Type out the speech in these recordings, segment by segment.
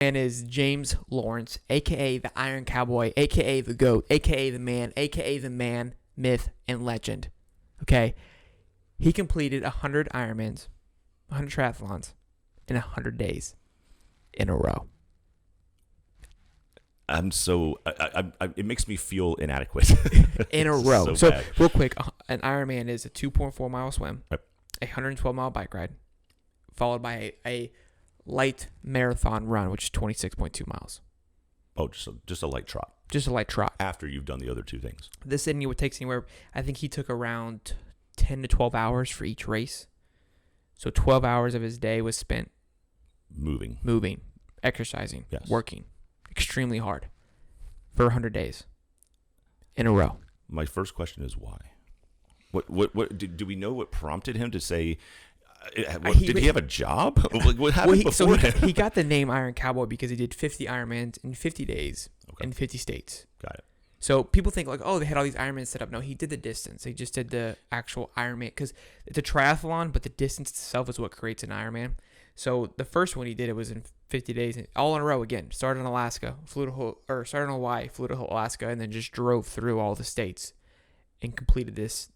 And is James Lawrence, a.k.a. the Iron Cowboy, a.k.a. the GOAT, a.k.a. the man, a.k.a. the man, myth, and legend. Okay? He completed 100 Ironmans, 100 triathlons in 100 days in a row. It makes me feel inadequate. In a row. So real quick, an Ironman is a 2.4 mile swim, Yep. a 112 mile bike ride, followed by a light marathon run, which is 26.2 miles. Oh, just a light trot. Just a light trot. After you've done the other two things. This takes anywhere, I think he took around 10 to 12 hours for each race. So 12 hours of his day was spent moving, exercising, Yes. working extremely hard for 100 days in a row. My first question is why? What do we know what prompted him to say? Did he have a job? What happened before him? He got the name Iron Cowboy because he did 50 Ironmans in 50 days in 50 states. Got it. So people think like, oh, they had all these Ironmans set up. No, he did the distance. He just did the actual Ironman because it's a triathlon, but the distance itself is what creates an Ironman. So the first one he did, it was in 50 days, all in a row again. Started in Alaska, started in Hawaii, flew to Alaska, and then just drove through all the states and completed this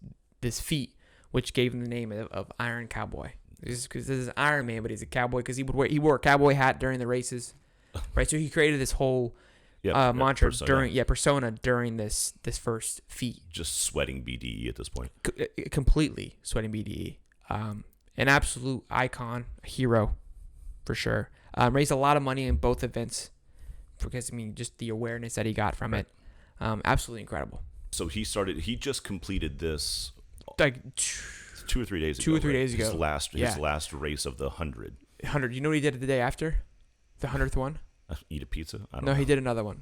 feat, which gave him the name of Iron Cowboy. Because this is Iron Man, but he's a cowboy because he wore a cowboy hat during the races, right? So he created this whole mantra persona during this first feat. Just sweating BDE at this point. Completely sweating BDE. An absolute icon, a hero, for sure. Raised a lot of money in both events because just the awareness that he got from it, absolutely incredible. So he just completed this like 2 or 3 days ago. 2 or 3 days ago. His last race of the 100. 100. You know what he did the day after? The 100th one? Eat a pizza? I don't know. No, he did another one.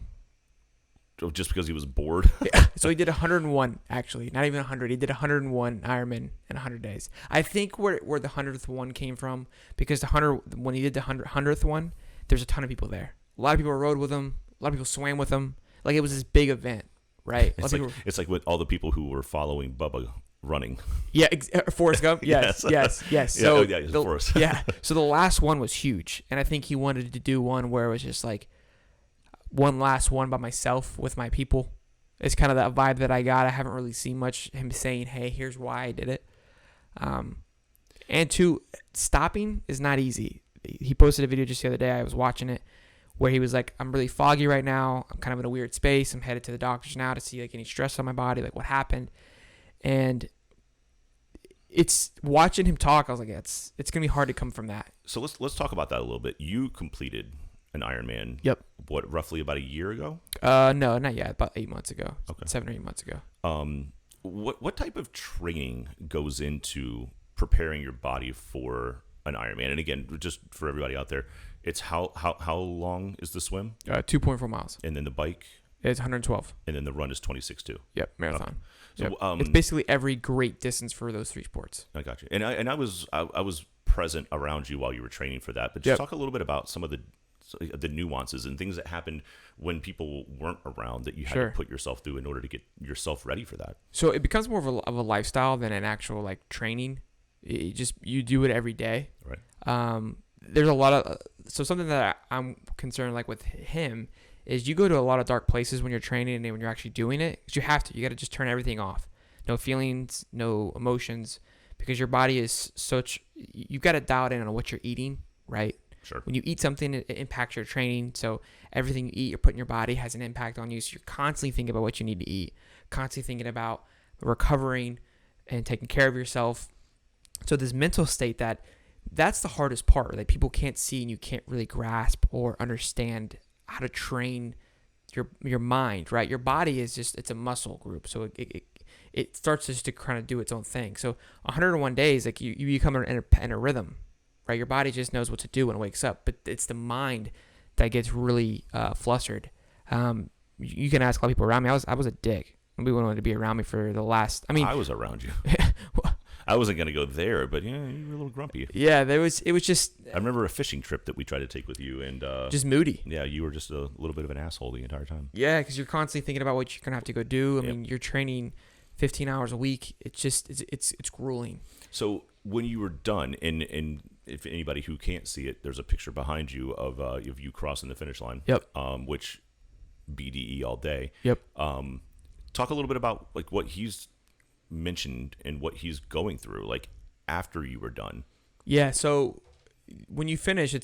Just because he was bored? Yeah. So he did 101, actually. Not even 100. He did 101 Ironman in 100 days. I think where the 100th one came from, because when he did the 100th one, there's a ton of people there. A lot of people rode with him. A lot of people swam with him. Like, it was this big event, right? It's like with all the people who were following Bubba running. Yeah, Forrest Gump. Yes. So Forrest. Yeah. So the last one was huge, and I think he wanted to do one where it was just like one last one by myself with my people. It's kind of that vibe that I got. I haven't really seen much him saying, "Hey, here's why I did it." And two, stopping is not easy. He posted a video just the other day. I was watching it where he was like, "I'm really foggy right now. I'm kind of in a weird space. I'm headed to the doctors now to see like any stress on my body, like what happened." And it's watching him talk. I was like, it's gonna be hard to come from that. So let's talk about that a little bit. You completed an Ironman. Yep. What, roughly about a year ago? No, not yet. About 8 months ago. Okay. 7 or 8 months ago. What type of training goes into preparing your body for an Ironman? And again, just for everybody out there, it's how long is the swim? 2.4 miles. And then the bike? It's 112. And then the run is 26.2. Yep, marathon. Okay. So it's basically every great distance for those three sports. I got you. And I was present around you while you were training for that. But just talk a little bit about some of the nuances and things that happened when people weren't around that you had to put yourself through in order to get yourself ready for that. So it becomes more of a lifestyle than an actual like training. You do it every day. Right. There's a lot of something that I'm concerned like with him is you go to a lot of dark places when you're training and when you're actually doing it. Because you got to just turn everything off. No feelings, no emotions, because your body is you got to dial in on what you're eating, right? Sure. When you eat something, it impacts your training. So everything you eat, you're putting in your body has an impact on you. So you're constantly thinking about what you need to eat, constantly thinking about recovering and taking care of yourself. So this mental state that's the hardest part that people can't see and you can't really grasp or understand how to train your mind, right? Your body is it's a muscle group. So it starts just to kind of do its own thing. So 101 days, like you become in a rhythm, right? Your body just knows what to do when it wakes up, but it's the mind that gets really flustered. You can ask a lot of people around me. I was a dick. Nobody wanted to be around me for the last. I was around you. I wasn't gonna go there, but you were a little grumpy. Yeah, it was just. I remember a fishing trip that we tried to take with you, and just moody. Yeah, you were just a little bit of an asshole the entire time. Yeah, because you're constantly thinking about what you're gonna have to go do. I mean, you're training 15 hours a week. It's grueling. So when you were done, and if anybody who can't see it, there's a picture behind you of you crossing the finish line. Yep. Which BDE all day. Yep. Talk a little bit about like what he's mentioned and what he's going through, like after you were done. Yeah. So when you finish, I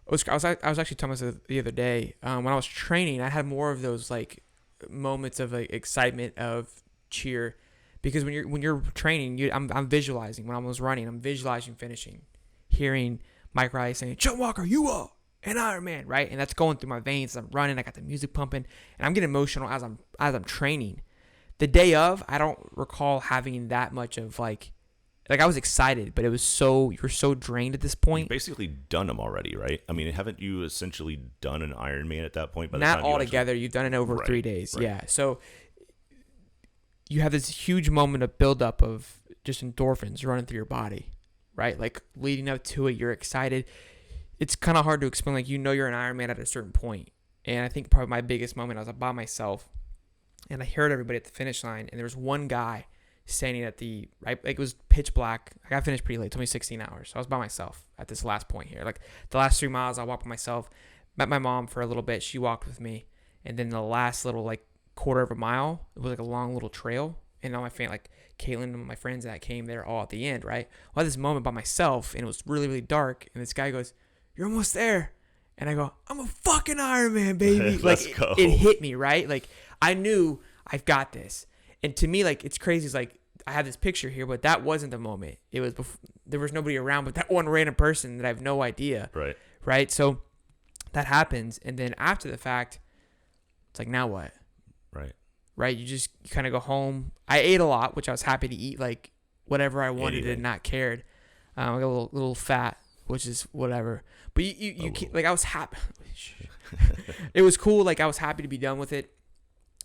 was actually telling myself the other day, when I was training, I had more of those like moments of like excitement, of cheer, because when you're training, I'm visualizing. When I was running, I'm visualizing finishing, hearing Mike Riley saying, "Joe Walker, you are an Ironman," right? And that's going through my veins. I'm running. I got the music pumping, and I'm getting emotional as I'm training. The day of, I don't recall having that much of like I was excited, but it was you're so drained at this point. You've basically done them already, right? I mean, haven't you essentially done an Ironman at that point? Not all together. You've done it over 3 days. Right. Yeah. So you have this huge moment of buildup of just endorphins running through your body, right? Like leading up to it, you're excited. It's kind of hard to explain. Like, you're an Ironman at a certain point. And I think probably my biggest moment, I was by myself, and I heard everybody at the finish line, and there was one guy standing at the right, like it was pitch black. I got finished pretty late. It took me 16 hours. So I was by myself at this last point here. Like the last 3 miles, I walked by myself. Met my mom for a little bit. She walked with me, and then the last little like quarter of a mile, it was like a long little trail. And all my family, like Caitlin and my friends that came there, all at the end, right? Well, I had this moment by myself, and it was really, really dark. And this guy goes, "You're almost there." And I go, "I'm a fucking Ironman, baby." Let's like go. It hit me, right? Like I knew I've got this. And to me, like, it's crazy. It's like I have this picture here, but that wasn't the moment. It was there was nobody around but that one random person that I have no idea. Right. Right. So that happens, and then after the fact, it's like, now what? Right. Right. You kind of go home. I ate a lot, which I was happy to eat, like whatever I wanted and not cared. I got a little fat, which is whatever. But you can't, like, I was happy. It was cool. Like, I was happy to be done with it.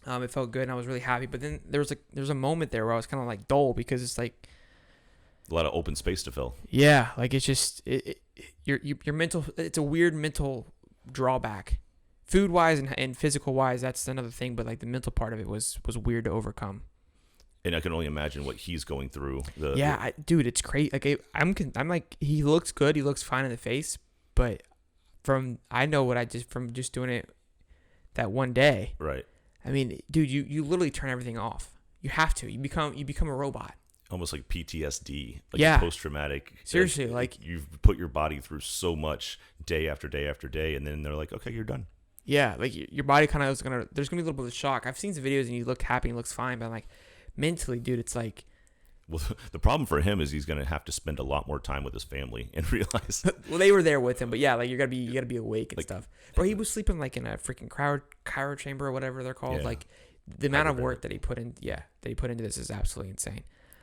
It felt good, and I was really happy. But then there was a moment there where I was kind of like dull, because it's like a lot of open space to fill. Yeah, like it's just your mental. It's a weird mental drawback, food wise and physical wise. That's another thing. But like the mental part of it was weird to overcome. And I can only imagine what he's going through. Dude, it's crazy. Like I'm like, he looks good. He looks fine in the face, but I know what from just doing it that one day. Right. I mean, dude, you literally turn everything off. You have to. You become a robot. Almost like PTSD, like post-traumatic. Seriously, like you've put your body through so much day after day after day, and then they're like, "Okay, you're done." Yeah, like your body kind of is there's gonna be a little bit of shock. I've seen some videos and you look happy and looks fine, but I'm like, mentally, dude, it's like. Well, the problem for him is he's gonna have to spend a lot more time with his family and realize. Well, they were there with him, but yeah, like you gotta be awake and stuff. Bro, he was sleeping like in a freaking cryo chamber or whatever they're called. Yeah. Like the amount of work that he put into this is absolutely insane.